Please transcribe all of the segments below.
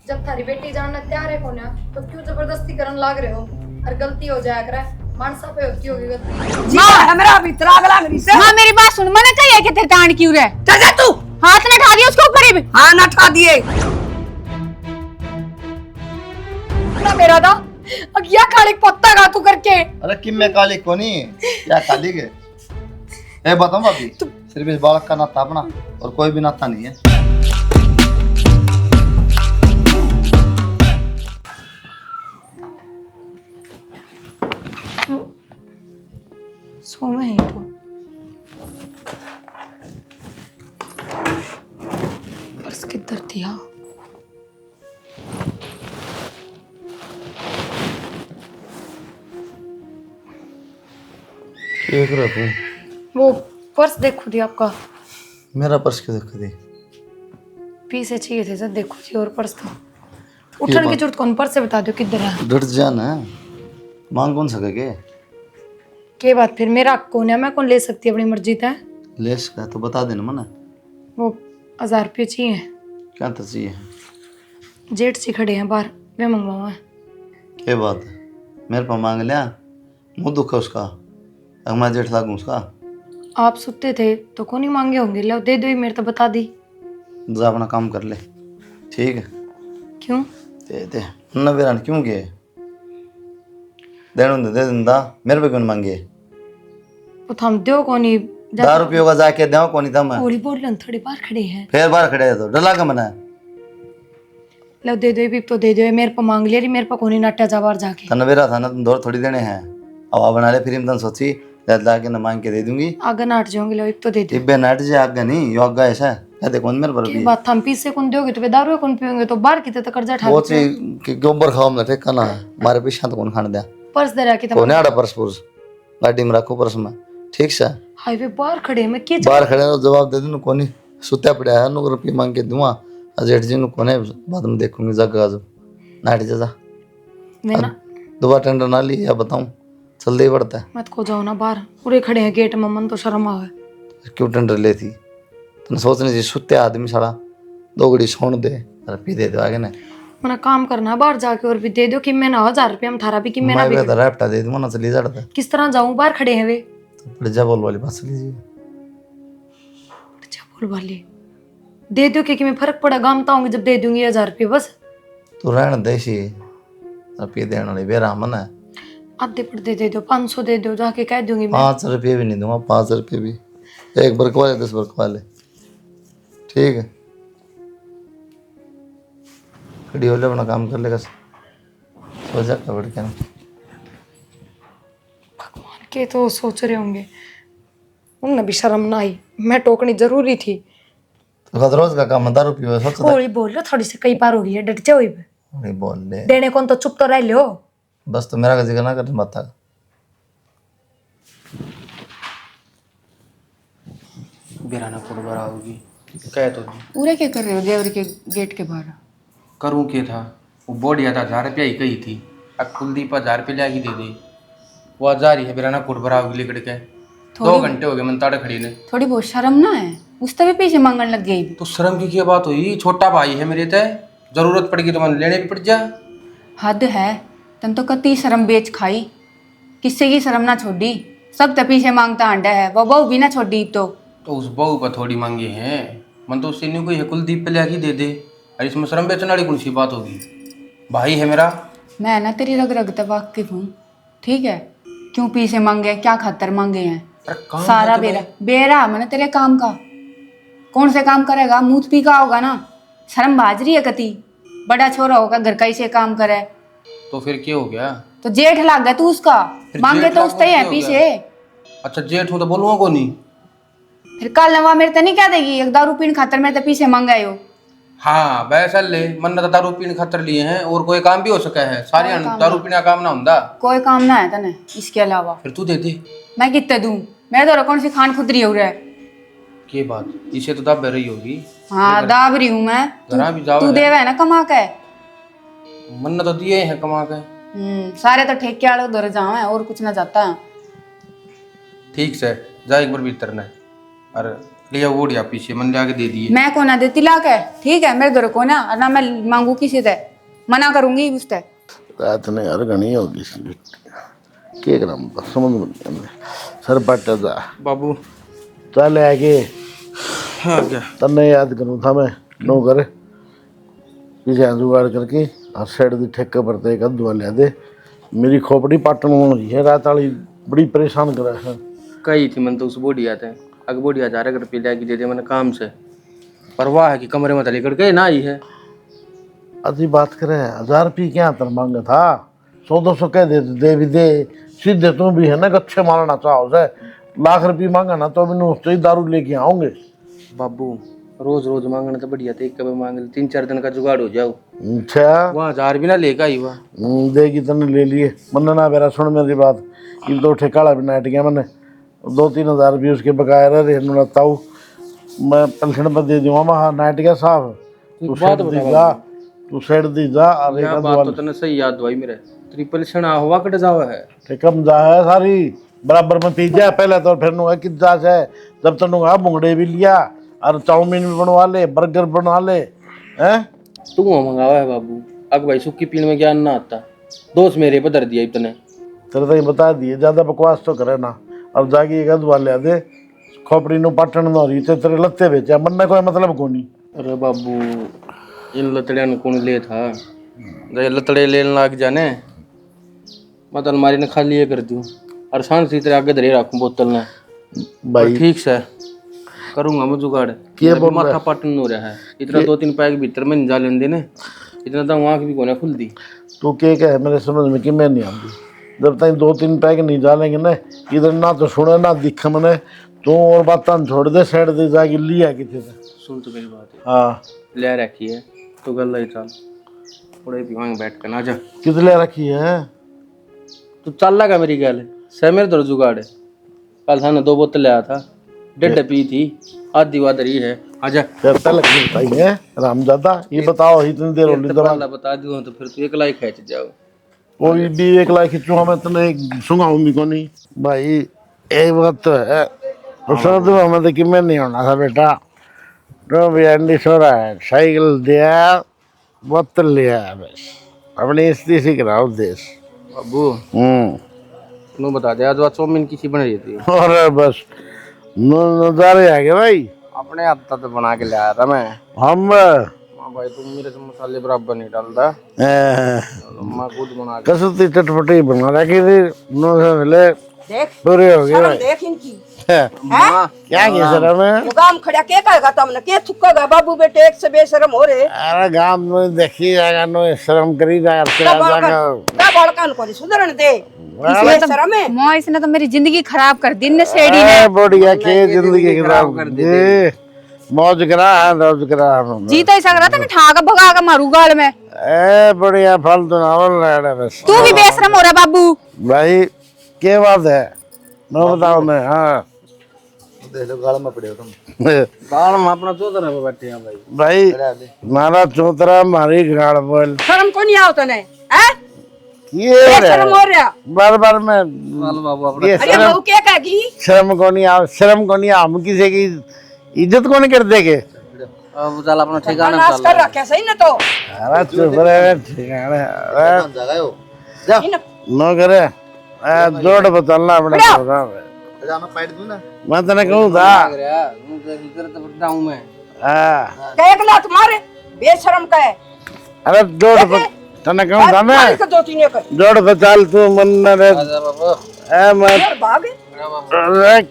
जब थारी बेटी जानने तैयार है कोन्या तो क्यों जबरदस्ती करन लाग रहे हो? और गलती हो जाया करे, मानसा पे होती होगी गलती। जी हमरा भी त्राग लाग रही से। मां मेरी बात सुन, मैंने कही है कि तेरे तान क्यों रहे? चल जा तू। हाथ ने उठा दिया उसके ऊपर ही। हाँ ना ठा दिए ना मेरा दा अगिया काली पत्ता गा तू करके। अरे किम में काली कोनी क्या काली के ए बताऊं भाभी सिर्फ इस बालक का नाता अपना और कोई भी नाता नहीं है। सो मैं ही तो पर्स किधर दिया? देख रहा तू वो पर्स देखो दी आपका। मेरा पर्स क्यों देख दी? पीछे चाहिए थे सर, देखो जी। और पर्स था उठन की जरूरत कौन? पर्स से बता दो किधर है। डट जाना मांग कौन सके के बात फिर मेरा कौन है? मैं कौन ले सकती अपनी मर्जी था? ले सका तो बता देना मना। वो 1000 रुपये चाहिए। क्या तो चाहिए? जेठ से खड़े हैं बाहर, वे मंगवाऊँ है। क्या बात है मेरे पर मांग लिया? मुँह दुख है उसका, अगर मैं जेठ लागू उसका। आप सुते थे तो कौन ही मांगे होंगे? लो दे दो ही, मेरे तो बता दी। जा अपना काम कर ले ठीक है। क्यों? दे न बेरान क्यों गए? दे दिंदा मेरे पे क्यों मांगे? वो थम दो कौन ही 10 रुपयों का जाके दो कौन था मैं बोली बोल रहे थोड़ी बार खड़े हैं। फिर बाहर खड़े है तो डर लगा मना। लो दे दो भी तो दे दो, मेरे पर मांग लिया मेरे पर कौन ही नाट्या जा बाहर जाके। तन बेरा था ना तुम दौड़ थोड़ी देने हैं। अब बना ले फिर तन सोची ला के न मांग के दे दूंगी। आगे नाट जाओगे, लो एक तो दे दो। इब्बे नाट जे आगे नहीं यो आगे ऐसा क्या देखो मेरे पर की भी बात थम पीस से कौन दोगे तो वे दारू कौन पियोगे? तो बाहर की तो कर्जा ठा वो चीज कि गोबर खाओ ना ठेका ना मारे पीछे तो कौन खाने दिया पर्स दे रहा कि कोने आड़ा पर्स पुरुष गाड़ी में रखो पर्स में ठीक से। हाईवे बाहर खड़े हैं, मैं के बाहर खड़े तो जवाब दे दूं कोनी सुत्या पड़ा है नु रुपये मांग के दूंगा जेठ जी नु कोने बाद में देखूंगी जगह जब नाट जा मैं ना दोबारा टेंडर ना ली या बताऊं चल दे पड़ता है। मत को जाओ ना बाहर, पूरे खड़े हैं गेट में, मन तो शर्म आवे। क्यों टेंडर लेती तुम सोचने जी सुत्ते आदमी सारा दो घड़ी सोन दे अरे पी दे दो आगे ना मना काम करना है बाहर जाके और भी दे दो कि मैं ना 1000 रुपये हम थारा भी कि मैं ना भी। मैं रैपटा दे दूंगा ना चली जाता किस तरह जाऊं? बाहर खड़े हैं वे। तो पड़ जा बोल वाली बात चली जी अच्छा बोल वाले दे दो कि मैं फर्क पड़ा गामता हूँ जब दे दूंगी 1000 रुपये बस। तू रहन देसी पी देने वाली बेरा मन है। आधे पड़ते दे दो, 500 दे दो, जाके कह दूंगी मैं। 5 रुपये भी नहीं दूंगा 5 रुपये भी एक बार कवा ले 10 बार कवा ले ठीक है। खड़ी हो ले अपना काम कर लेगा सो जा कबड़ के ना भगवान के तो सोच रहे होंगे उन्हें भी शर्म ना आई। मैं टोकनी जरूरी थी। तो रोज का काम 10 रुपये सोच होली बोल लो थोड़ी सी कई बार हो गई है, डट जाओ इब। नहीं बोल ले देने कौन तो चुप तो रह लो। बस तो मेरा का जिक्र ना कर बता बिराना कुड़बरा होगी कह तो दी। पूरे क्या कर रहे हो देवर के गेट के बाहर? करूँ क्या था वो बोर्ड या था 1000 रुपया ही कही थी। अब कुलदीप 1000 रुपये लागी दे दे वो 1000 ही है बिराना कुड़बरा होगी लेकर के 2 घंटे हो गए मन ताड़े खड़ी ने। थोड़ी बहुत शर्म ना है? उस तभी पीछे मांगने लग गई। तो शर्म की क्या बात हुई? छोटा भाई है मेरे तय, जरूरत पड़ेगी तो मन लेने भी पड़ जा। हद है, तुम तो कती शर्म बेच खाई। किससे की शर्म ना छोड़ी, सब तो पीछे मांगता अंडा है। वो बहू भी ना छोड़ी तो उस बहू पर थोड़ी मांगे हैं मन तो उससे नहीं कोई है कुलदीप पे लागी दे दे। अरे इसमें शर्म बेचने वाली कौन सी बात होगी? भाई है मेरा। मैं ना तेरी रग रग तक वाकिफ हूँ ठीक है। क्यों पीछे मांगे, क्या खातर मांगे हैं? अरे काम सारा है तो बेरा बेरा मैंने तेरे काम का। कौन से काम करेगा? मुंह पी का होगा ना। शर्म बाज रही है कती? बड़ा छोरा होगा घर का ही से काम करे तो फिर क्या हो गया? तो जेठ लाग गया तू उसका। फिर मांगे जेठ तो लाग उससे ही गया, है क्या हो पीछे। अच्छा जेठ हूँ तो बोलूँगा को नहीं। फिर कल नवा मेरे तो नहीं क्या देगी? एक दारू पीने खातर मैं तो पीछे मांगा हो। हाँ वैसा ले मन ने तो दारू पीने खातर लिए हैं और कोई काम भी हो सका है सारे दारू पीने का काम ना होता। कोई काम ना है तने इसके अलावा। फिर तू दे दे। मैं कितने दूं? मैं तो कौन सी खान खुदरी हो रहा है। के बात इसे तो दाब रही होगी। हाँ दाब रही हूँ मैं। घरा भी जाओ तू देवा है ना कमा के। मन ने तो दिए हैं कमा के। सारे तो ठेके वाले उधर जाओ और कुछ ना जाता है। ठीक से जा एक बार भीतर ने अरे लिया बोढ़िया पीछे मन जाके दे दिए। मैं को ना देती ला के, ठीक है मेरे दर को ना, और ना मैं मांगू किसी से, मना करूंगी उससे। रात ने यार घनी होगी के करम समझ में नहीं आने सर पट जा बाबू चल आगे हाँ क्या तन्ने याद करूँ था मैं नो करे पीछे जुगाड़ करके और साइड दी ठेके पर ते एक अद्वा ले दे मेरी खोपड़ी पाटन होनी है रात वाली बड़ी परेशान करे है कही थी मन तो उस बोढ़िया थे अग बोढ़िया 1000 रुपये ले दे दे मैंने काम से परवाह है कि कमरे में लेकर के ना आई है। अजी बात करे 1000 रुपये क्या तर मांगा था 100-200 कह दे भी दे सीधे तू भी है ना अच्छे मारना चाहो से लाख रुपये मांगा ना तो मैंने उससे ही दारू लेके आऊंगे। बाबू रोज रोज मांगना तो बढ़िया थे, कभी मांग ले 3-4 दिन का जुगाड़ हो जाओ। अच्छा वहाँ 1000 भी ना लेकर आई वह देगी तने ले लिए मन ना मेरा सुन मेरी बात ये तो ठेकाड़ा भी नाट गया मैंने 2-3 हज़ार रुपये उसके बकाया रहे ताऊ मैं पेंशन पर दे दूंगा वहाँ नाट गया साहब तू बात सेट दी जा तू सेट दी जा और यह बात तो तने सही याद हुई मेरे ट्रिपल छना हुआ कट जावा है कम जा है सारी बराबर में पी जा पहले तो फिर नुआ कि जा है जब तक नुआ भुंगड़े भी लिया और चाउमीन भी बनवा ले बर्गर बना ले हैं तू मंगावा है बाबू अग भाई सुक्की पीने में ज्ञान ना आता दोस्त मेरे पे दर दिया इतने तेरे तो बता दिए ज्यादा बकवास तो करे ना अब जाके एक अदवा ले दे खोपड़ी नु पाटन न रही तेरे लत्ते बेचा मन कोई मतलब को नहीं। अरे बाबू इन लतड़िया ने कौन ले था जब लतड़े लेने लग जाने मैं तो अलमारी ने खाली ये कर दूँ और शांत से तेरे आगे धरे रखूँ बोतल ने भाई ठीक से करूँगा मैं जुगाड़ बोल माथा पाटन हो रहा है इतना 2-3 पैक भीतर में नहीं जा लेने देने इतना तो आँख भी कोने खुल दी तू के है मेरे समझ में कि मैं नहीं आती जब तक 2-3 पैक नहीं डालेंगे ना इधर ना तो सुने ना दिखे मैंने तू और बात छोड़ दे साइड दे जाके लिया किसी से सुन तो मेरी बात है हाँ ले रखी है तो गल ही चल थोड़े पीवांगे बैठ कर ना जा किस ले रखी है तू चल लगा मेरी गल सह मेरे तो जुगाड़ है कल थाने 2 बोतल लाया था 1.5 पी थी आधी वादरी है आजा करता लगनी बताई है रामजादा ये बताओ इतनी देर होली दवा बता दूँ तो फिर तू एक लाई खींच जाओ कोई भी 1 लाख खिंचूंगा मैं तने सुंगाऊं भी को नहीं भाई एक बात तो है उसने तो हमें तो कि मैं नहीं होना था बेटा तो भी एंडी सो रहा है साइकिल दिया बोतल लिया बस अपनी स्थिति सीख रहा हूँ देश बाबू तू बता दे आज चाउमीन किसी बन रही थी और बस नजारे आ गए भाई अपने हाथ तो बना के ले आया था मैं हम भाई तुम मेरे से मसाले बराबर नहीं डालता मैं खुद बना के कसरती चटपटी बना रखी थी नो से मिले देख पूरे हो गए शर्म भाई देख इनकी माँ क्या किया सर हमें गाम खड़ा के कहेगा तुमने के थुक्केगा बाबू बेटे एक से बेशरम हो रे अरे गांव में देखी जाएगा नो शर्म करी जाएगा तेरा जाएगा का बड़कान को सुधरन दे इसने तो शर्म है माँ इसने तो मेरी जिंदगी खराब कर दी, ने सेड़ी ने। बढ़िया के जिंदगी खराब कर दी मौज करा मौज करा जीता ही सक रहा था, मैं ठाका भगा के मारू गाल में। ए बढ़िया फालतू ना बोल रहा है बस तू भी बेशरम हो रहा बाबू। भाई क्या बात है मैं बताओ मैं हाँ देख लो गाल में पड़े हो तुम दाल में अपना चौधरा पे बैठे हैं भाई भाई मारा चौतरा मारी गाड़ बोल शर्म को नहीं आओ तने हैं ये बेशरम हो रहा बार बार मैं लाल बाबू अपना ये अरे बहू के कहेगी शर्म को नहीं आ हम किसी की इज्जत को नहीं कर देगे अब चल अपना ठिकाना नाश कर रखा सही ना तो अरे चुप रहे ठिकाने जगह हो जा नो करे जोड़ बचलना अपने प्रोग्राम है जाना पैट दूं ना मैं तने कहूँ था लग रहा है मुझे इधर तो बताऊं मैं हाँ कहे लात मारे बेशरम कहे अरे जोड़ तने कहूँ था मैं मारी के 2-3 कर जोड़ बचाल तू मन न रे आजा बाबू ए मैं यार भागे अरे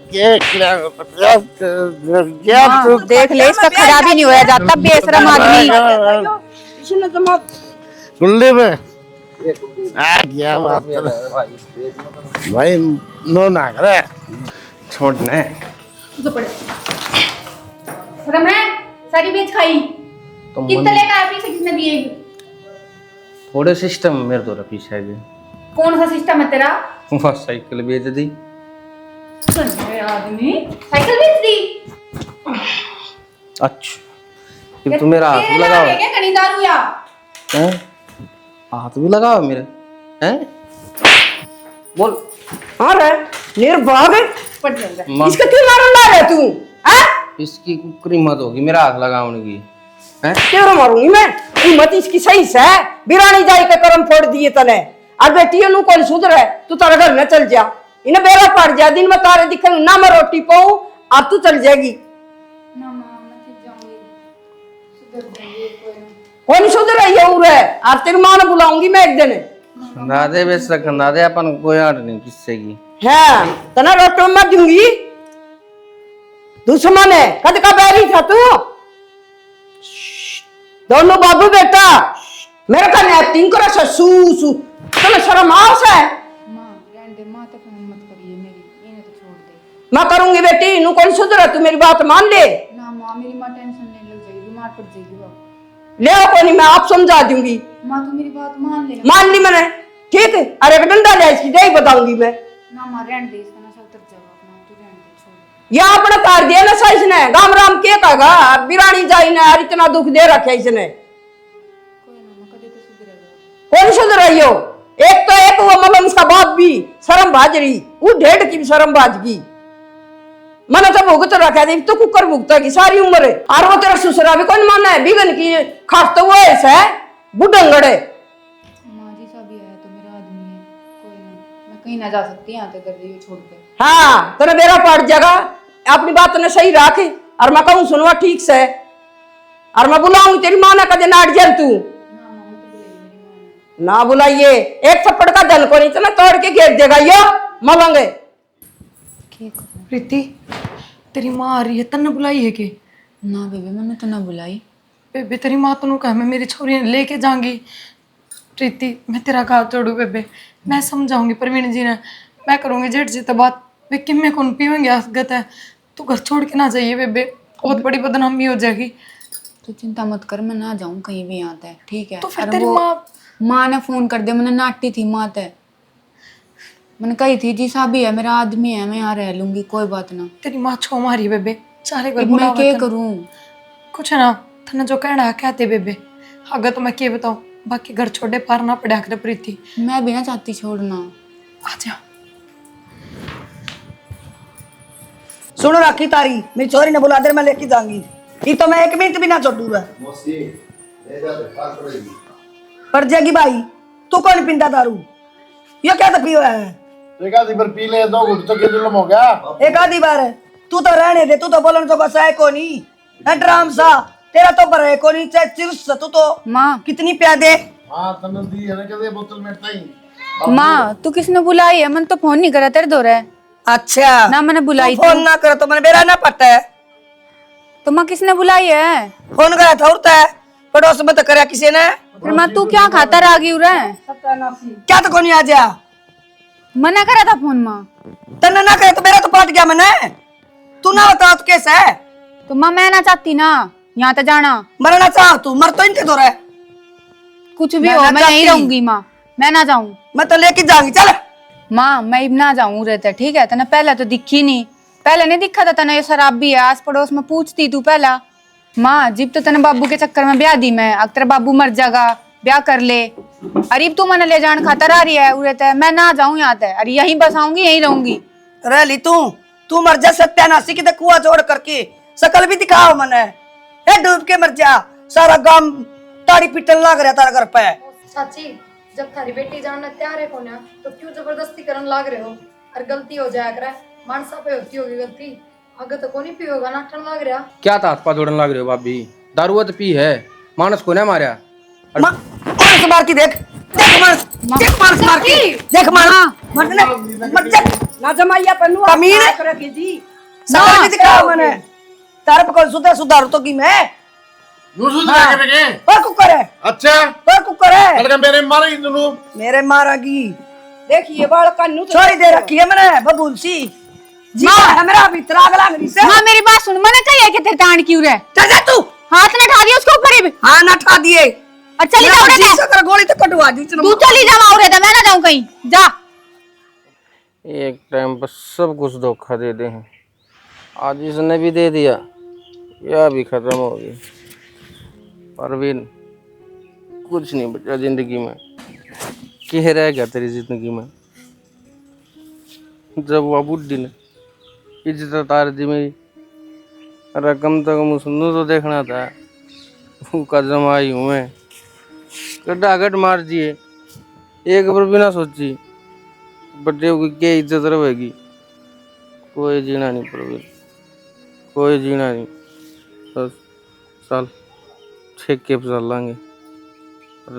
क्या तू देख ले, इसका खराबी नहीं होया जाता, बेशरम आदमी। इसने तो मत कुल्ली में क्या बात है भाई नो ना करे छोड़ने शर्म है, सारी बेच खाई। तो कितने लेकर आया पीछे, किसने दिए? थोड़े सिस्टम मेरे तो पीछे है कौन सा सिस्टम है तेरा? बस साइकिल बेच दी आदमी साइकिल बेच दी। अच्छा फिर तू मेरा हाथ भी लगाओ क्या कनी दारू या? हैं हाथ भी लगाओ मेरे हैं बोल हाँ रे निर्भाग पट जाएगा। माँ इसका क्यों मारन ला रहे तू हैं इसकी कुकरी मत होगी मेरा हाथ लगाने की हैं? तेरा मारूंगी मैं। तू मत इसकी सही से बिरानी जाई के कर्म फोड़ दिए तने। और बेटी नु कौन सुधर है, तू तारा घर में चल जा। इन्हें बेरा पड़ जा, दिन में तारे दिखन ना मैं रोटी पाऊं और तू चल जाएगी। ना माँ मैं फिर जाऊंगी, सुधर जाऊंगी कोई ना। कौन सुधर है ये उरे? और तेरी मां ने बुलाऊंगी मैं एक दिन। दादे बेच रखन दादे अपन कोई आट नहीं किससे की हाँ तना रोटी मत दूंगी। दुश्मन है कद का बैरी था तू। दोनों बाबू बेटा मेरे का एक्टिंग करा ससू सू तुम्हें शर्म आओ से। माँ रहने दे, माँ तो फोन मत करिए मेरी, इन्हें तो छोड़ दे। मैं करूंगी बेटी, नु कौन सुधर, तू मेरी बात मान ले। ना माँ मेरी माँ टेंशन लेने लग जाएगी, बीमार पड़ जाएगी वो। ले आओ कोनी, मैं आप समझा दूंगी। माँ तू मेरी बात मान ले। मान ली मैंने, ठीक है। अरे एक डंडा ले इसकी दे बताऊंगी मैं। ना माँ रहने दे, इसका नशा उतर जाएगा अपना, तू रहने दे, छोड़। या अपना तार दिया ना सा इसने, गाम राम के कहेगा बिरानी जाई ना, और इतना दुख दे रखा इसने। कोई ना माँ, कभी तो सुधरेगा। कौन सुधर रही हो? एक तो एक वो मलंग का बाप भी शर्म भाजरी, वो ढेड की भी शर्म भाजगी। मैंने तो भुगत रखा है, तो कुकर भुगता की सारी उम्र है। और वो तेरा ससुरा भी कौन माना है, बिगन की खास तो वो ऐसा है बुढ़ंगड़े। माँ जी सा भी आया तो मेरा आदमी है, कोई ना, मैं कहीं ना जा सकती यहाँ तक कर दी छोड़ के। हाँ तेरा बेरा पड़ जाएगा, अपनी बात ने सही रख। और मैं कहूँ सुनवा ठीक से, और मैं बुलाऊंगी तेरी माँ ना कदे नाट जल तू ना माँ मैं तो बुलाई मेरी माँ ने। ना बुलाइए। एक थप्पड़ का जल को नहीं तो ना तोड़ के घेर देगा यो मलंगे। प्रीति तेरी माँ आ रही है, तन्ने बुलाई है के? ना बेबे मैंने तो ना बुलाई। बेबे तेरी माँ तो कहा मैं मेरी छोरी ने लेके जाऊंगी। प्रीति मैं तेरा हाथ जोड़ू बेबे, मैं समझाऊंगी प्रवीण जी ने, मैं करूंगी जेठ जी तो बात। वे किम में कौन पीवेंगे आसगत है, तू घर छोड़ के ना जाइए बेबे, बहुत बड़ी बदनामी हो जाएगी। तू चिंता मत कर, मैं ना जाऊँ कहीं भी यहाँ तक, ठीक है। तो फिर और तेरी वो माँ माँ ने फोन कर दिया, मैंने नाटी थी माँ ते, मैंने कही थी जी साहब है मेरा आदमी है, मैं यहाँ रह लूंगी, कोई बात ना। तेरी माँ छो मारी बेबे, चारे घर अब मैं बुलावा क्या तन्ने। करूँ? कुछ ना तने जो कहना कहते बेबे, अगर तो मैं क्या बताऊं, बाकी घर छोड़े पार ना पड़ा कर प्रीति। मैं भी ना चाहती छोड़ना। आजा सुनो राखी तारी, मेरी छोरी ने बुला दे, मैं लेके जाऊंगी। ये तो मैं एक मिनट भी ना छोड़ूंगा। पर जाएगी भाई, तू कौन पिंदा दारू? ये क्या तो पियो है? एक आधी बार पी ले, 2 घुट तो जुलम हो गया। एक आधी बार है, तू तो रहने दे, तू तो बोलन तो बस है को नहीं है ड्राम सा, तेरा तो पर है को नहीं चाहे चिरस, तू तो माँ कितनी प्यादे। हाँ तने दी है ना कदे बोतल में ताई। माँ तू किसने बुलाई है? मैंने तो फोन नहीं करा तेरे दो रहे अच्छा ना, मैंने बुलाई तू फोन ना करो तो मैंने बेरा ना पता है। तो माँ किसने बुलाई है? फोन करा था उड़ता है पड़ोस में तो करा किसी ने। फिर माँ तू क्या खाता रह गई उरे? क्या तो कोनी आ जा, मना करा था फोन माँ। तन्ने ना करे तो मेरा तो पाट गया मैंने। तू ना बता तो कैसे है? तो माँ मैं ना चाहती ना यहाँ तक जाना, मरना चाह तू, मर तो इनके दो रहे। कुछ भी मैं हो ना मैं यहीं चाहती। रहूंगी माँ, मैं ना जाऊँ। मैं तो लेके जाऊंगी, चल। माँ मैं अब ना जाऊँ रहते, ठीक है? तने पहले तो दिखी नहीं, पहले नहीं दिखा था तने ये शराब भी है, आस पड़ोस में पूछती तू पहला। माँ जिब तो तने बाबू के चक्कर में ब्याह दी मैं, अब तेरा बाबू मर जाएगा ब्याह कर ले, अरे तू मैंने ले जान खातर आ रही है उरे ते, मैं ना जाऊँ यहाँ ते, अरे यहीं बस आऊंगी यहीं रहूंगी। रह ली तू मर जा सत्यानाशी की कुआ जोड़ करके, शकल भी दिखाओ मने। ए डूब के मर जा, सारा गांव ताड़ी पीटन लग रहा तारा घर पे। चाची जब थारी बेटी जानने तैयार है कोन्या तो क्यों जबरदस्ती करन लाग रहे हो? और गलती हो जाया करे, मानसा पे होती होगी गलती, आगे तो कोनी पी होगा, नाटन लाग रहा। क्या था हाथ पा जोड़न लग रहे हो भाभी? दारू तो पी है, मानस को नहीं मारा। मानस मार की देख, देख मानस, देख मानस मार की, देख मानस मर जा ना जमाइया पन्नुआ कमीने करके जी, शकल भी दिखाओ मने। तार पे कोई सुधार तो की मैं नू सुधरा के बेटे। और कुकर है, अच्छा और कुकर है अलग मेरे मारे दोनों। मेरे मारागी। देखिए बाल कन्नू छोड़ी दे रखी है मैंने बबूल सी जी है मेरा भी त्राग लाग रही से। माँ मेरी बात सुन, मैंने कही है कि तेरे तान क्यों रहे? चल जा तू, हाथ ने ठा दिया उसके ऊपर ही। हाँ ना ठा दिए, और चली जा उरे ते। तेरा गोली तो कटवा दी। तू चली जा वहाँ उरे ते, मैं ना जाऊँ कहीं, जा। एक टाइम पर सब कुछ धोखा दे दे हैं, आज इसने भी दे दिया, यह भी खत्म हो गई। परवीन कुछ नहीं बचा जिंदगी में, क्या रह गया तेरी जिंदगी में? जब वह बुढ़ी ने इज्जत उतार दी मेरी, अरे कम से कम उसने तो देखना था। वो का जमाई हूँ मैं, गड्ढा गट मार दिए, एक बार बिना सोची। बड्डे की क्या इज्जत रहेगी? कोई जीना नहीं प्रवीण, कोई जीना नहीं। बस चल ठेके पे चल लांगे,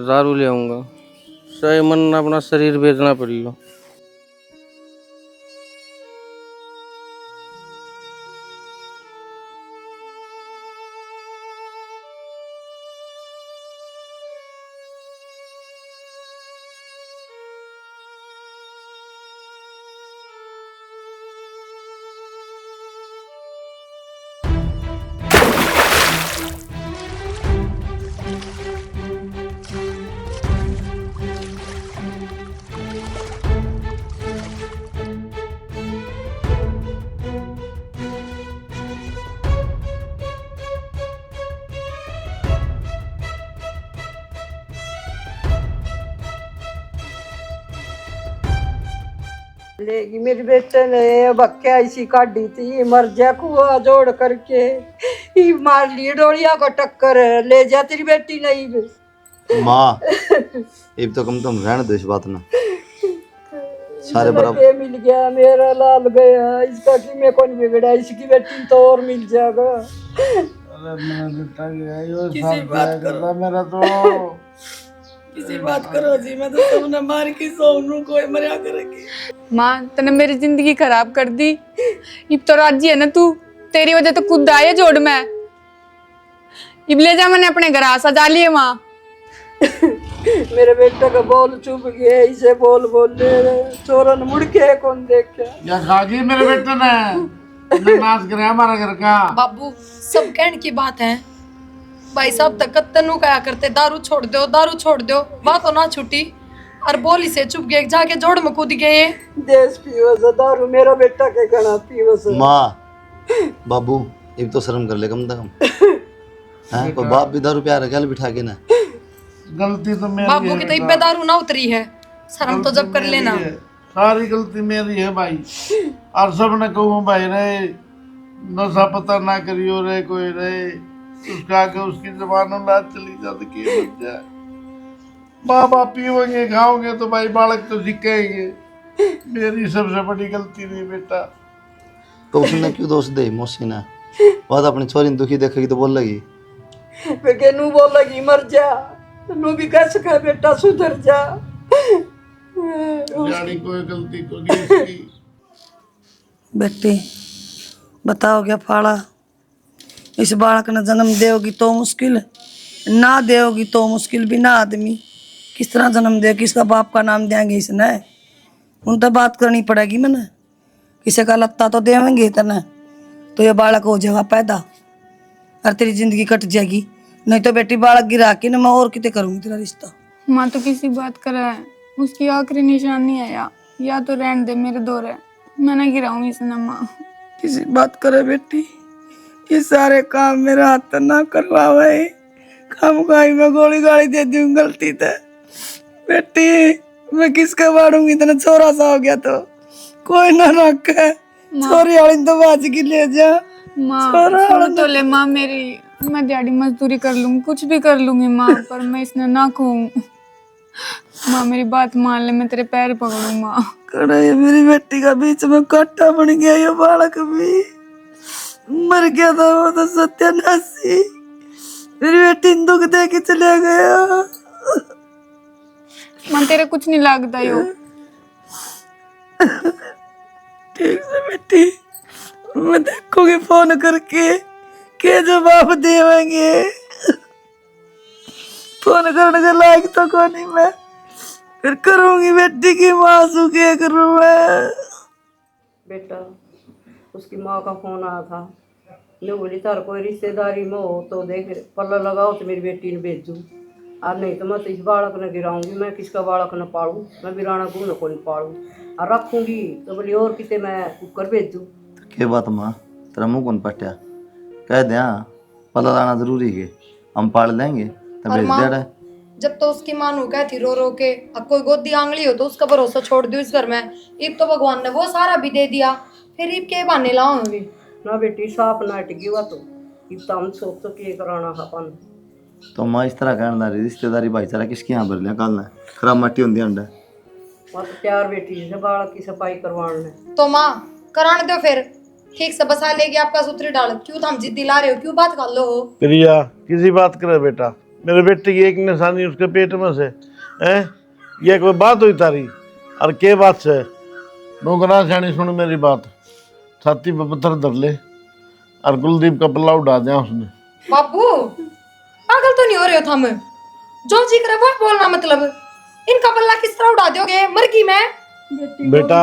दारू ले आऊंगा, सही मन अपना शरीर बेचना पड़ेगा। लेगी मेरे बेटे ने बक्या ऐसी काटी थी, मर जा कुआ जोड़ करके ही मार ली डोलिया को टक्कर, ले जा तेरी बेटी नहीं बस। माँ अब तो कम तुम रहने दो इस बात ना, सारे इसमें बराबर। के मिल गया, मेरा लाल गया, इसका कि मैं कौन बिगड़ा, इसकी बेटी तो और मिल जाएगा। अरे मेरा बेटा गया, यो साथ जाया करता मेरा तो। किसी बात करो जी, मैं तो तुमने मार की सोनू कोई मरिया करेगी। माँ तने मेरी जिंदगी खराब कर दी। इब तो राजी है ना तू, तेरी वजह तो खुद आए जोड़ में। इब ले जा मैंने अपने घर सजा लिए माँ। मेरे बेटे का बोल चुप गया, इसे बोल बोल ले चोरन मुड़ के कौन देखे। या खागी मेरे बेटे ने नाश करे हमारा घर का। बाबू सब कहने की बात है, भाई साहब तक तनु कहा करते दारू छोड़ दो, दारू छोड़ दो, बात तो ना छूटी और बोली से चुप गए, जाके जोड़ में कूद गए। देश पीवस दारू, मेरा बेटा के गणा पीवस। माँ बाबू अब तो शर्म कर ले कम से कम। हैं कोई बाप भी दारू प्यार गल बिठा के ना। गलती तो मेरी बाबू है की तो बेटा। इब्बे दारू ना उतरी है, शर्म तो जब कर मेरी लेना। है, सारी गलती मेरी है भाई। और सब ने कहूँ भाई रे नशा पता ना करियो रे, कोई रे उसका आगे उसकी जबान लात चली जाती कि बच जाए। माँ बाप पीवेंगे खाओगे तो भाई बालक तो सीखेंगे। मेरी सबसे बड़ी गलती नहीं बेटा। तो उसने क्यों दोष दे मौसी ने? वो तो अपनी छोरी दुखी देखेगी तो बोल लगी। बेटे नू बोलेगी मर जा, नू भी कह सके बेटा सुधर जा। जानी कोई गलती को नहीं इसकी। बेटी बताओ क्या फाड़ा, इस बालक ने जन्म देगी तो मुश्किल, ना देगी तो मुश्किल। बिना आदमी किस तरह जन्म दे, किसका बाप का नाम देंगे इसने? उन तो बात करनी पड़ेगी मैंने, किसी का लत्ता तो देवेंगे इतना, तो ये बालक हो जाएगा पैदा और तेरी जिंदगी कट जाएगी। नहीं तो बेटी बालक गिरा के ना मैं और कितने करूंगी तेरा रिश्ता। माँ तो किसी बात कर रहा है, उसकी आखिरी निशानी है या तो रहने दे मेरे दौरे, मैं ना गिराऊं इसे ना माँ। किसी बात करे बेटी, ये सारे काम मेरे हाथ ना करवावे, काम खाई में गोली गाली दे दूं गलती से। बेटी मैं किसका बाड़ूंगी, इतना छोरा सा हो गया तो कोई ना रखे, छोरी वाली तो बाज की ले जा। माँ छोरा सुन तो ले माँ मेरी, मैं दिहाड़ी मजदूरी कर लूंगी, कुछ भी कर लूंगी माँ, पर मैं इसने ना कहूँ। माँ मेरी बात मान ले, मैं तेरे पैर पकड़ूं माँ। कड़े मेरी बेटी का बीच में कांटा बन गया, ये बालक भी मर गया था, वो तो सत्यानाशी। मेरी बेटी दुख दे के चले गया। माँ तेरे कुछ नहीं लगता यो। ठीक से बेटी, मैं देखूंगी फोन करके के जवाब देवेंगे। फोन करने के लायक तो कोई नहीं मैं, फिर करूंगी बेटी की मासूम के करूं मैं। बेटा उसकी माँ का फोन आया था, मैं बोली तार कोई रिश्तेदारी में हो तो देख पल्ला लगाओ तो मेरी बेटी ने भेजू, और नहीं तो मैं तो इस बालक ने गिराऊंगी। मैं किसका बालक न पालूं, मैं बिराना को न कोई पालूं और रखूंगी तो बोली और किते मैं कुकर भेजू। के बात माँ तेरा मुंह कौन पट्या? कह दे पता लाना जरूरी है, हम पाल लेंगे तो और भेज माँ, दे रहा है। जब तो उसकी माँ नु कहती रो रो के अब कोई गोदी आंगली हो तो उसका भरोसा छोड़ दो इस घर में, इब तो भगवान ने वो सारा भी दे दिया, फिर इब के बहाने लाओ अभी। ना बेटी साफ नाट गई हुआ तो इतना हम सोच तो के कराना अपन तो माँ इस तरह कहना रिश्तेदारी भाईचारा किसके यहाँ भर लिया कल खराब मट्टी होंगी अंडा मत प्यार बेटी से बालक की सफाई करवाने तो माँ कराने दो फिर, ठीक से बसा लेगी आपका सूत्र डाल, क्यों तुम जिद दिला रहे हो, क्यों बात कर लो हो? प्रिया किसी बात करे बेटा, मेरे बेटे की एक निशानी उसके पेट में से हैं, ये कोई बात हुई तारी? और के बात से नौकरा सियानी सुन मेरी बात, छाती पे पत्थर धर ले और कुलदीप का पल्ला उड़ा दिया उसने। बाबू पागल तो नहीं हो रहे हो तुम? जो जी करे वो बोलना, मतलब इनका पल्ला किस तरह उड़ा दोगे? मर गई मैं? बेटा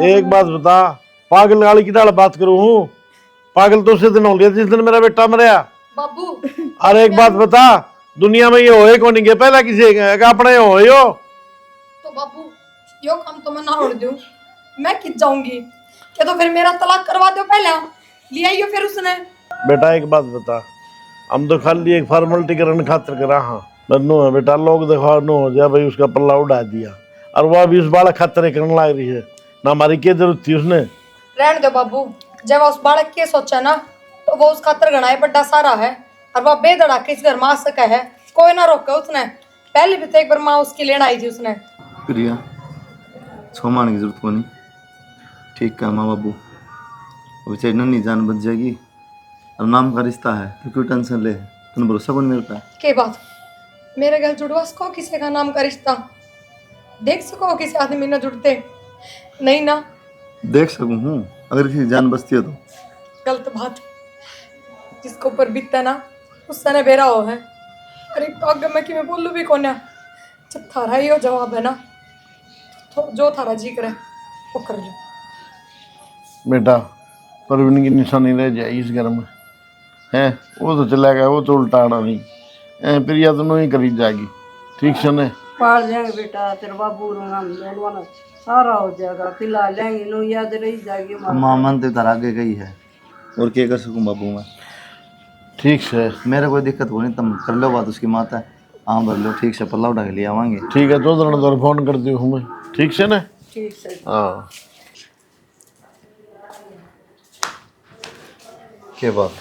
एक बात बता, पागल गाली की दाल बात करूं हूँ? पागल तो उस दिन हो गया जिस दिन मेरा बेटा मरया। बाबू अरे एक बात बता, दुनिया में ये होए कौन गए पहला किसी का अपने होए हो? तो बाबू यो काम तो मैं ना होने दूं, मैं किस जाऊंगी? क्या तो फिर मेरा तलाक करवा दो पहले, ले आइयो फिर उसने। बेटा एक बात बता, हम तो खाली एक फॉर्मेलिटी करने खातिर करा हाँ नन्नू है बेटा, लोग देखा नो हो जाए भाई उसका पल्ला उड़ा दिया और वह भी उस बालक खातिर करने लग रही है ना, हमारी क्या जरूरत थी उसने? रहने दो बाबू, जब उस बालक के सोचा ना तो वो उस खातर गणाए बड़ा सारा है और वह बेधड़ाके इस घर में आ सका है, कोई ना रोका उसने। पहले भी तो एक बार माँ उसकी लेने आई थी उसने। प्रिया छोमाने की जरूरत को नहीं, ठीक कहा माँ बाबू, अब बेचारी नन्ही जान बच जाएगी और नाम का रिश्ता है तो क्यों टेंशन ले, तुम भरोसा कौन मिलता है? के बात मेरे घर जुड़वा सको किसी का नाम का रिश्ता? देख सको किसी आदमी ना जुड़ते? नहीं ना। देख सकूं हूँ अगर किसी जान बचती हो तो। गलत बात, जिसको ऊपर बीतता ना उससे ने बेरा हो है। अरे तो अगर मैं कि मैं बोलूं भी कौन है, जब थारा ही हो जवाब है ना तो जो थारा जी करे वो कर लो। बेटा परवीन की निशानी रह जाए इस घर में है, वो तो चला गया, वो तो उल्टा आना नहीं प्रिया तो नहीं करी जाएगी, ठीक से ने पाल जाएंगे बेटा, तेरे बाबू रोना सारा हो जाएगा, पिला लेंगे नो याद रही जाएगी। माँ मन तो तारा आगे गई है और क्या कर सकूं बाबू मैं? ठीक से मेरा कोई दिक्कत हो नहीं, तुम कर लो बात उसकी माता है, हाँ भर लो, ठीक से पल्ला उठा के ले आवांगे। ठीक है, दो दिन फोन कर दी हूँ मैं, ठीक से ना? ठीक से हाँ क्या बात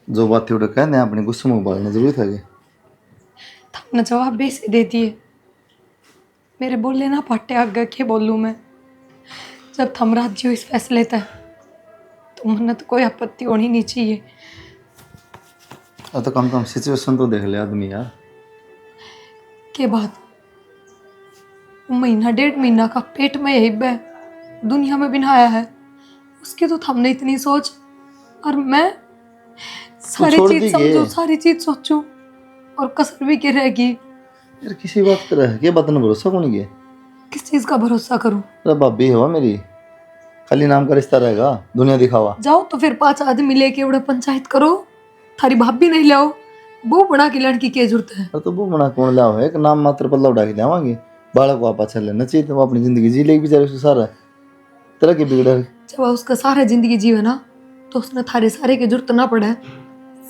जो बात थी उठे कहने अपने गुस्से में उबालना जरूरी था कि तुमने जवाब बेसे दे दिए, मेरे बोले ना पाटे आगे के बोलूँ मैं? जब थम राज्य हो इस फैसले तय तो मन तो कोई आपत्ति होनी नहीं चाहिए। अब तो कम सिचुएशन तो देख ले आदमी यार। के बात महीना 1.5 महीना का पेट में यही बे दुनिया में बिनाया है, उसकी तो हमने इतनी सोच और मैं सारी छोड़ चीज दी समझू, के? सारी चीज सोचूं और कसर भी के रहेगी। यार किसी बात कर रहा है क्या, बात ने भरोसा कौन किया? किस चीज का भरोसा करूं? अरे भाभी हो मेरी, खाली नाम का रिश्ता रहेगा, दुनिया दिखावा। जाओ तो फिर 5 आदमी लेके उड़े पंचायत करो, थारी भाभी नहीं लाओ, वो बना की लड़की की जरूरत है। अरे तो वो बना कौन लाओ है, एक नाम मात्र पल्ला उठा के लावांगे, बालक वापस अच्छा लेना चाहिए तो वो अपनी जिंदगी जी लेगी बेचारे, उसको सारा तरह की बिगड़। जब उसका सारा जिंदगी जीवे ना तो उसने थारे सारे की जरूरत ना पड़े,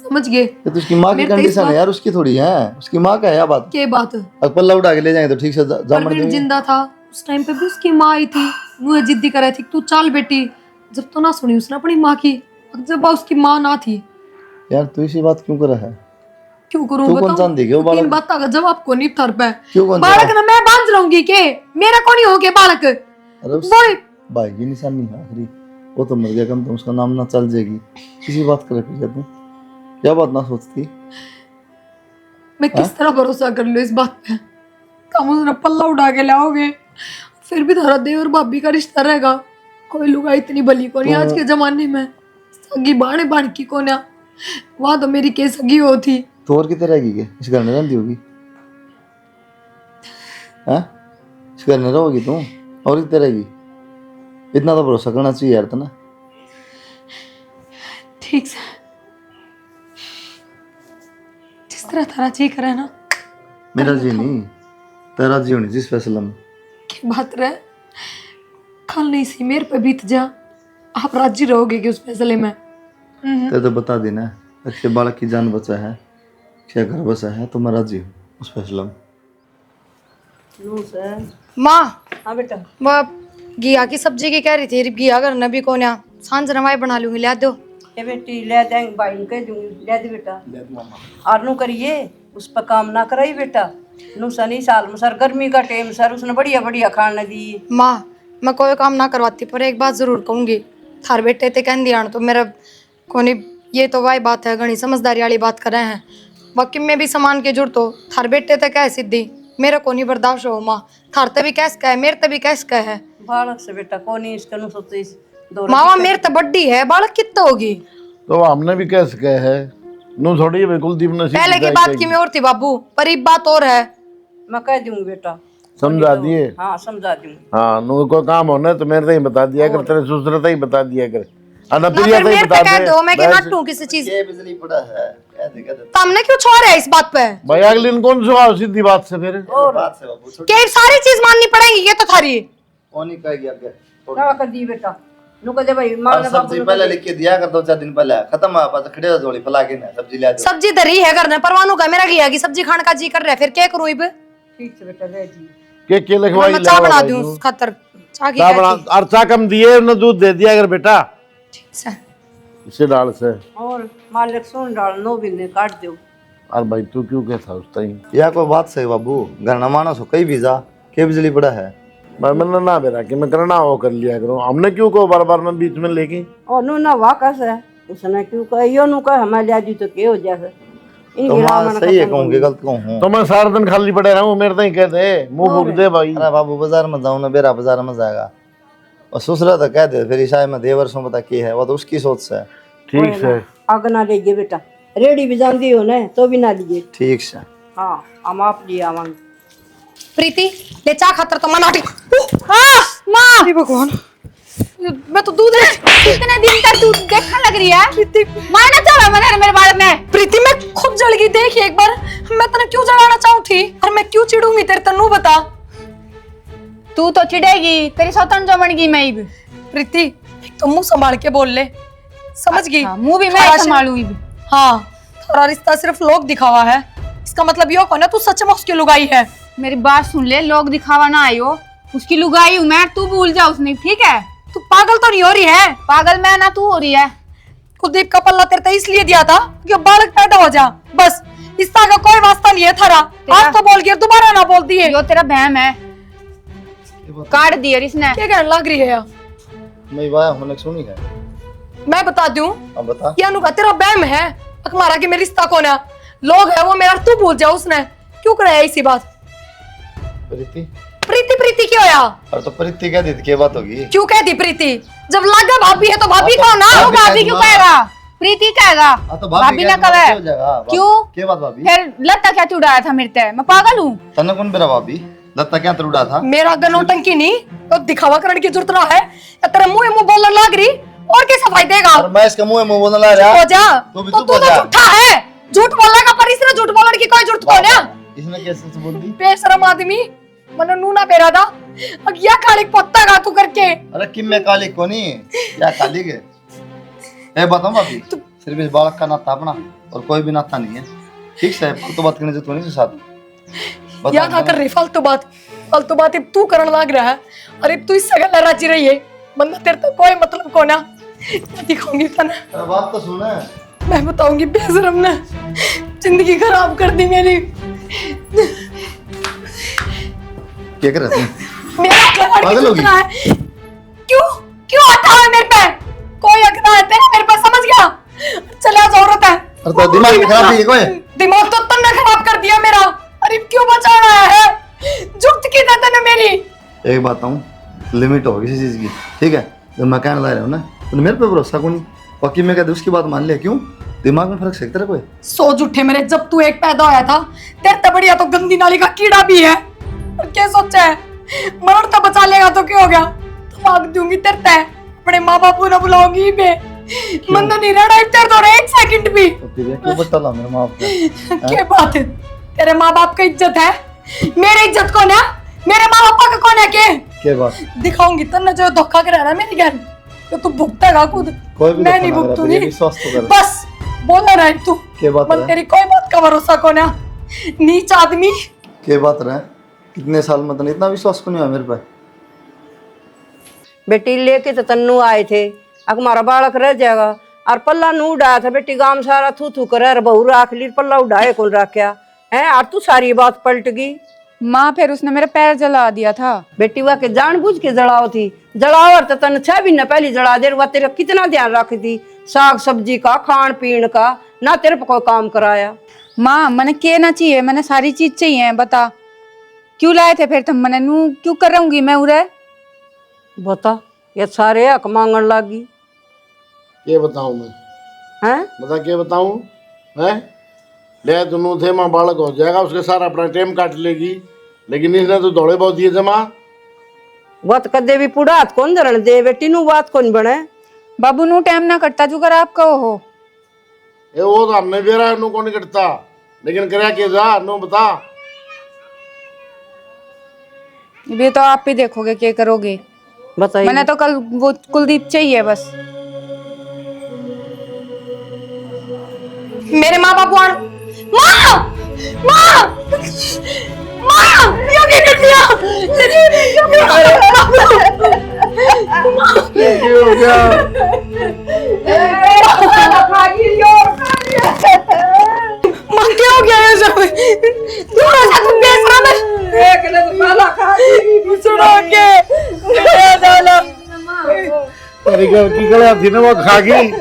समझ गए? तो उसकी माँ की मेरे तो इस कंडीशन है बात- यार, उसकी थोड़ी है, उसकी माँ का है या बात। के बात अगर पल्ला उठा के ले जाएंगे तो ठीक से जामड़ परवीन देंगे। जिंदा था उस टाइम पे भी उसकी माँ आई थी, मुझे जिद्दी कर रही थी तू चल बेटी, जब तो ना सुनी उसने अपनी माँ की, जब उसकी माँ ना थी। यार तू इसी बात क्यों कर रहा है? क्यों करूं तू कौन बताऊं? जानती है कि वो तीन बालक- बात का जवाब को नहीं थर पे। क्यों कौन बालक जानता ना मैं बांध रहूंगी के, मेरा कौन ही हो के बालक? अरे उस वो भाई की निशानी है आखिरी, वो तो मर गया, कम तो उसका नाम ना चल जाएगी, किसी बात कर रही तू, क्या बात ना सोचती? मैं किस तरह भरोसा कर लूं इस बात पे? कम उसने पल्ला उठा के लाओगे, फिर भी थारा देवर भाभी का रिश्ता रहेगा। कोई लुगाई इतनी भली को नहीं आज के जमाने में, सगी बाणे बाण की को ना, वहां तो मेरी के सगी हो थी। तो और कितने रहेगी के इस घर में रहती होगी हैं, इस घर में रहोगी तू और कितने रहेगी? इतना तो भरोसा करना चाहिए यार, ना ठीक से जिस तरह थारा जी करे ना, मेरा जी नहीं तेरा जी होनी जिस फैसला में। की बात रहे कल नहीं सी मेरे पे बीत जा, आप राजी रहोगे कि उस फैसले में? तेरे तो बता देना, अक्षय बालक की जान बचा है, क्या घर बचा है, तो मैं राजी हूँ उस फैसला में। माँ हाँ बेटा वो घिया की सब्जी की कह रही थी, घिया करना भी कौन? सांझ रवाई बना लूंगी, ला दो। ये बेटी ले देंगे भाई ने कह दूंगी ले दे बेटा और नु करिए उस पर काम ना कराई बेटा नु सनी साल में सर गर्मी का टाइम सर उसने बढ़िया बढ़िया खाना दी। माँ मैं कोई काम ना करवाती, पर एक बात जरूर कहूंगी, थार बेटे ते कहन दिया तो मेरा कोनी, ये तो वही बात है, घनी समझदारी वाली बात कर रहे हैं। वकीम में भी सामान की जरूरत हो, थार बेटे ते कह सिद्धि मेरा कोनी बर्दाश्त हो माँ, थार ते भी कैस कह, मेरे ते भी कैस कह है। बालक से बेटा कोनी इसका नु सोचते दो मावा मेरे ते बड्डी है, बालक कितना होगी? तो हमने भी कैसे कहे है नु थोड़ी है कुलदीप ने पहले की बात की में और थी बाबू, पर एक बात और है। मैं कह दूंगी बेटा समझा दिए। हाँ समझा दूंगी। हाँ नु कोई काम होना तो मेरे से ही बता दिया कर, तेरे ससुर से ही बता दिया कर, ना अनप्रिया फिर से ही मेरे बता पे कह दे। दो मैं कि नटू किसी चीज, ये बिजली पड़ा है, कह दे कह दे। तो हमने क्यों छोड़ है इस बात पे? भाई अगली दिन कौन सुहा सीधी बात से फिर बात से बाबू छोड़, कि सारी चीज माननी पड़ेगी, ये तो थारी। कौन ही कहेगी आगे। क्या कर दी बेटा नु कह दे भाई और मांगने बाबू सब्जी पहले लिख के दिया कर, 2-4 दिन पहले खत्म है, पास खड़े हो जोड़ी फला के ना सब्जी ले आ। सब्जी धरी है घर में, परवानू का मेरा गया कि सब्जी खाने का जी कर रहा है, फिर क्या करूं इब? ठीक से बेटा ले जी के लिखवाई मैं चाय बना दूं खातर, चाय की चाय बना और चाय कम दिए उन्हें दूध दे दिया कर बेटा ठीक से। इसे डाल से। और मालिक सुन डाल 9 बिन्ने काट दो। और भाई तू क्यों कहता उस टाइम या कोई बात सही बाबू, घर न मानो सो कई वीजा के बिजली पड़ा है। भाई मैंने ना बेरा कि मैं करना हो कर लिया करूं, हमने क्यों को बार बार में बीच में लेके। और नु ना वाकस है उसने क्यों कह यो नु कह हमें ले जी तो के हो जाए तो मां सही है, कहूं कि गलत कहूं। तो मैं सारा दिन खाली पड़े रहूं, मेरे तो ही कहते मुंह फूक दे भाई। अरे बाबू बाजार में जाऊं ना, बेरा बाजार में जाएगा और ससुरा तो कह दे फिर ईसाई में देवर सो पता की है, वो तो उसकी सोच से। ठीक से आग ना लीजिए बेटा, रेडी भी जानती हो ना तो भी ना लीजिए। ठीक से हाँ हम आप लिए आवांगे। प्रीति ले चा खातर तो मना टी। हां मां, अरे भगवान मैं तो दूध कितने दिन तक तू देखने लग रही है? प्रीति मारना चाह रहा है मेरे बाल में। प्रीति मैं खुद जल गई, देखिए एक बार मैं तने क्यों जलाना चाहूं थी और मैं क्यों चिढ़ूंगी तेरे तन्नू बता। तू तो चिढ़ेगी, तेरी सौतन जो बन गई मैं इब। प्रीति एक तो मुंह संभाल के बोल ले, समझ गई? हाँ, मुंह भी मैं थारा संभालूं इब। हाँ थारा रिश्ता सिर्फ लोग दिखावा है, इसका मतलब यो कोना तू सच में उसकी लुगाई है। मेरी बात सुन ले, लोग दिखावा ना आयो, उसकी लुगाई हूं मैं, तू भूल जा उसने, ठीक है? तू पागल तो नहीं हो रही है? पागल मैं ना तू हो रही है। कुलदीप का पल्ला तेरे इसलिए दिया था कि बालक पैदा हो जा, बस इसका का कोई वास्ता नहीं है थारा। आज तो बोल गया दोबारा ना बोल दिए। यो तेरा बहम है, काट दिया इसने। क्या कहने लग रही है यार? मैं वाया होने सुनी है, मैं बता दूं अब बता। ये अनुका तेरा बहम है, अकमारा के मेरे रिश्ता कौन है, लोग है वो मेरा, तू भूल जा उसने क्यों कराया इसी बात। प्रीति प्रीति प्रीति क्यों आया? और तो प्रीति कह दी थी, क्या बात होगी? क्यों कहती प्रीति? जब लागा भाभी है तो भाभी हाँ, कहो ना। भाभी तो भाभी क्यों कहेगा? प्रीति कहेगा। हाँ, तो भाभी ना कह दी, कहे। हो जाएगा। क्यों? क्या बात भाभी? फिर लत्ता क्या चुड़ाया था मेरे ते? मैं पागल हूँ? तन्ने कौन बेरा भाभी? लत्ता क्या तरुड़ा था? मेरा अगर नौटंकी नहीं तो दिखावा करने की जरूरत ना है, या तेरा मुंह मुंह बोलने लग रही और क्या सफाई देगा? और मैं इसका मुंह बोलने लगा हो रहा। जा तू भी तो चुप तू हो तो जा। झूठा है, झूठ बोलने का, पर इसने झूठ बोलने की कोई जरूरत कौन है? इसने कैसे से बोल दी? बेशरम आदमी, मने नूना बेरा था अब या काली पत्ता का तू करके। अरे किम में काली कोनी क्या काली के? ए बताऊं भाभी, सिर्फ इस बालक का नाता अपना और कोई भी नाता नहीं है, ठीक से? तो बात करने से तू नहीं से साथ या ना कर रही फालतू बात अब तू करने लग रहा है। अरे तू इससे गल राजी रही है, बंदा तेरे तो कोई मतलब को ना दिखाऊंगी तने। अरे बात तो सुन। मैं बताऊंगी बेशरम ने जिंदगी खराब कर दी मेरी। क्या कर रहे थे? मेरा खबर पागल होगी? कितना है? क्यों क्यों आता है मेरे पे? कोई हक ना है तेरा मेरे पे, समझ गया? चले आज औरत है। अरे तो दिमाग में खराब है कोई? दिमाग तो तुमने खराब कर दिया मेरा। अरे क्यों बचा रहा है? जुट की तने मेरी। एक बात हूँ, लिमिट हो किसी चीज की, ठीक है? जब मैं कहने लगा रहा हूँ ना, तो मेरे पे भरोसा को नहीं, बाकी मैं कहते उसकी बात मान लिया, क्यों? दिमाग में फर्क सकता है कोई? सो झूठे मेरे, जब तू एक पैदा होया था तेरे तो बढ़िया तो गंदी नाली का कीड़ा भी है, और क्या सोचा है मरण तो बचा लेगा तो क्या हो गया? तो भाग दूंगी तेरे ते, अपने माँ बाप को ना बुलाऊंगी बे, मन नहीं रहना तेरे तो एक सेकंड भी। तो फिर ये क्यों बता ला मेरे माँ बाप को? क्या बात है? तेरे माँ बाप का इज्जत है, मेरी इज्जत कौन है? मेरे माँ बाप का कौन है? के क्या बात? दिखाऊंगी तन्ने जो धोखा कर रहा है मेरी घर, तो तू भुगतेगा खुद, कोई भी मैं नहीं धोखा ना करा, भुगतूंगी। ये विश्वास तो कर। बस बोला रहा है तू, क्या बात मन है? तेरी कोई बात का भरोसा कौन है? नीच आदमी। क्या बात रहा? कितने साल में तो इतना विश्वास को नहीं हुआ मेरे पे। बेटी लेके तो तन्नू आए थे, हमारा बालक रह जाएगा। और पल्ला नू उड़ाया था बेटी, गांव सारा थू थू करे, और बहू राख ली, पल्ला उड़ाए कौन रखा है। और तू सारी बात पलट गई। माँ फिर उसने मेरा पैर जला दिया था। बेटी वह के जानबूझ के जड़ाओ थी, जड़ाओ और तो तन 6 महीने पहले जड़ा दे, वह तेरा कितना ध्यान रखी थी, साग सब्जी का, खान पीन का, ना तेरे पर कोई काम कराया। माँ मैंने के ना चाहिए, मैंने सारी चीज चाहिए, बता क्यों लाए थे फिर तुम? मैंने नू क्यों करूंगी मैं उरे? बता, ये सारे हक मांगन लागी क्या बताऊं मैं? हैं? बता क्या बताऊं? है ले दोनों थे माँ, बालक हो जाएगा, उसके सारा अपना टाइम काट लेगी, लेकिन इसने तो दौड़े बहुत दिए थे माँ। वत कदे भी पूरा हाथ कौन धरण दे बेटी, नू बात कौन बने। बाबू नू टाइम ना करता जुगर आप कहो हो। ये वो तो हमने भी रहा नू कौन करता, लेकिन करे के जा नू बता। ये तो आप ही देखोगे क्या करोगे। बताइए। मैंने तो कल वो कुलदीप चाहिए बस। मेरे माँ बाप माँ माँ माँ क्यों नहीं कर दिया? हो गया? माँ क्या हो गया है सब? थोड़ा सा तुम बेशरम है। सुनो के तेरी घर की गला थी ना वो खा गई।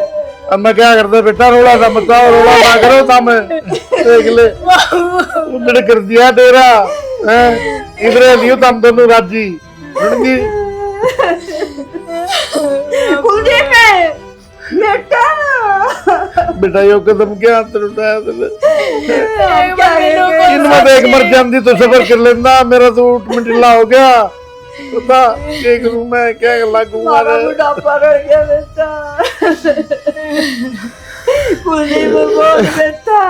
अब मैं क्या करता बेटा, रोला था बताओ, रोला ना करो था मैं देख ले उन्होंने कर दिया डेरा है, इधर लियो तुम दोनों राजी सुनगी। कुलदीप बेटा, बेटा यो कदम क्या हाथ उठाया तूने? इनमें देख मर जाती तो सफर कर लेना, मेरा तो ऊट मिटिला हो गया। बता क्या करूं मैं, क्या लगूंगा रे? बुढ़ापा रह गया बेटा। कुलदीप बोल बेटा।